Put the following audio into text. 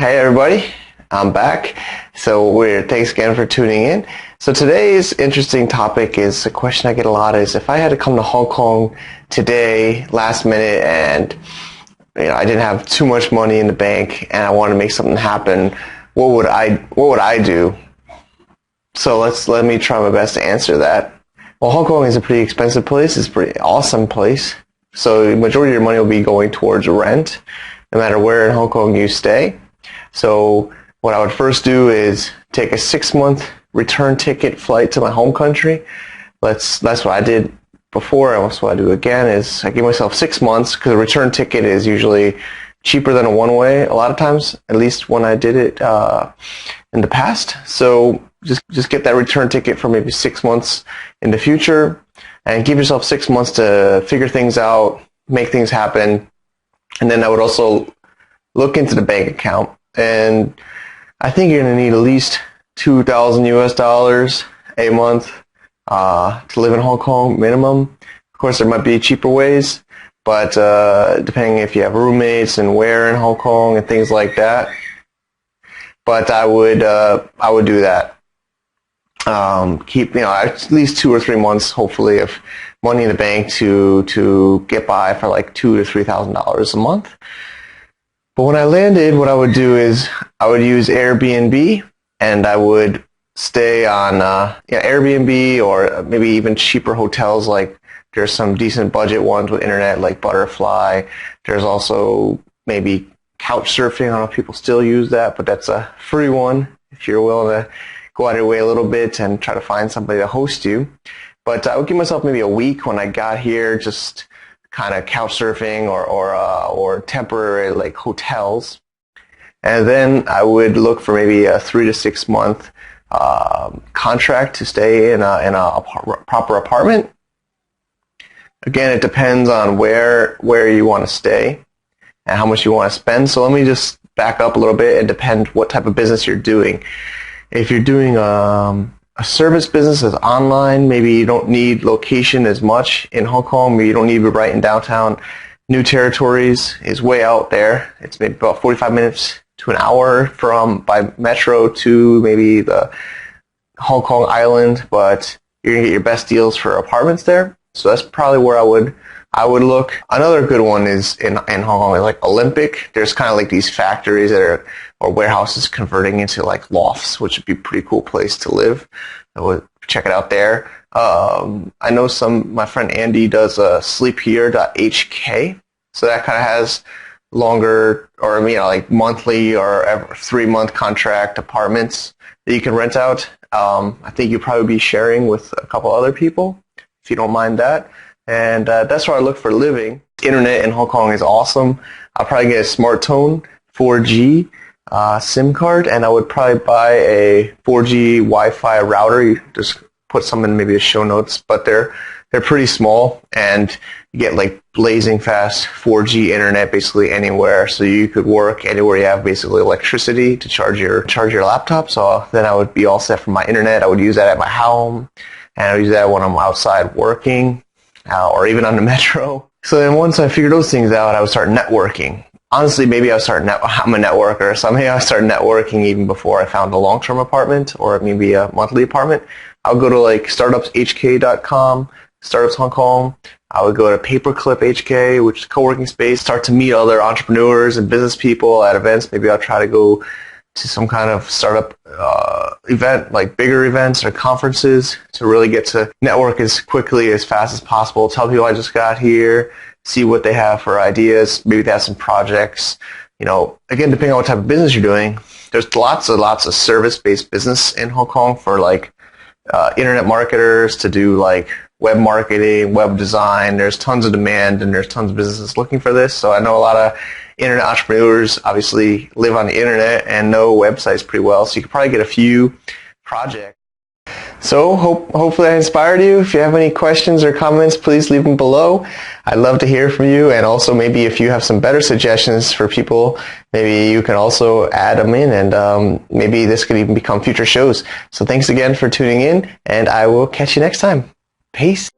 Hey everybody, I'm back. Thanks again for tuning in. So today's interesting topic is a question I get a lot is if I had to come to Hong Kong today, last minute, and I didn't have too much money in the bank and I wanted to make something happen, what would I do? So let me try my best to answer that. Well, Hong Kong is a pretty expensive place. It's a pretty awesome place. So the majority of your money will be going towards rent, no matter where in Hong Kong you stay. So what I would first do is take a 6-month return ticket flight to my home country. That's what I did before, and that's what I do again is I give myself 6 months because a return ticket is usually cheaper than a one-way a lot of times, at least when I did it in the past. So just get that return ticket for maybe 6 months in the future and give yourself 6 months to figure things out, make things happen. And then I would also look into the bank account. And I think you're going to need at least $2,000 a month to live in Hong Kong minimum. Of course, there might be cheaper ways, but depending if you have roommates and where in Hong Kong and things like that. But I would do that. Keep at least 2 or 3 months, hopefully, of money in the bank to get by for like $2,000 to $3,000 a month. But when I landed, what I would do is I would use Airbnb, and I would stay on Airbnb or maybe even cheaper hotels. Like there's some decent budget ones with internet like Butterfly. There's also maybe couch surfing. I don't know if people still use that, but that's a free one if you're willing to go out of your way a little bit and try to find somebody to host you. But I would give myself maybe a week when I got here, just kind of couch surfing or temporary like hotels, and then I would look for maybe a 3 to 6 month contract to stay in a proper apartment. Again, it depends on where you want to stay and how much you want to spend. So let me just back up a little bit. It depends what type of business you're doing. If you're doing a service business that's online, maybe you don't need location as much in Hong Kong. Maybe you don't need to be right in downtown. New Territories is way out there. It's maybe about 45 minutes to an hour by metro to maybe the Hong Kong island, but you're going to get your best deals for apartments there. So that's probably where I would look. Another good one is in Hong Kong is like Olympic. There's kind of like these factories or warehouses converting into like lofts, which would be a pretty cool place to live. I would check it out there. I know my friend Andy does sleephere.hk. So that kind of has longer or like monthly or 3-month contract apartments that you can rent out. I think you'll probably be sharing with a couple other people if you don't mind that. And that's where I look for living. Internet in Hong Kong is awesome. I'll probably get a SmartTone 4G SIM card, and I would probably buy a 4G Wi-Fi router. You just put some in maybe the show notes, but they're pretty small, and you get like blazing fast 4G internet basically anywhere. So you could work anywhere you have basically electricity to charge your laptop. So then I would be all set for my internet. I would use that at my home, and I would use that when I'm outside working. Or even on the metro. So then once I figured those things out, I would start networking. Honestly, maybe I'm a networker, so maybe I start networking even before I found a long-term apartment or maybe a monthly apartment. I'll go to like startupshk.com, Startups Hong Kong. I would go to Paperclip HK, which is a co-working space, start to meet other entrepreneurs and business people at events. Maybe I'll try to go to some kind of startup event, like bigger events or conferences, to really get to network as quickly, as fast as possible. Tell people I just got here, see what they have for ideas. Maybe they have some projects. Again, depending on what type of business you're doing, there's lots of service-based business in Hong Kong for like internet marketers to do like web marketing, web design. There's tons of demand and there's tons of businesses looking for this. So I know a lot of internet entrepreneurs obviously live on the internet and know websites pretty well. So you could probably get a few projects. So hopefully I inspired you. If you have any questions or comments, please leave them below. I'd love to hear from you. And also maybe if you have some better suggestions for people, maybe you can also add them in, and maybe this could even become future shows. So thanks again for tuning in, and I will catch you next time. Peace.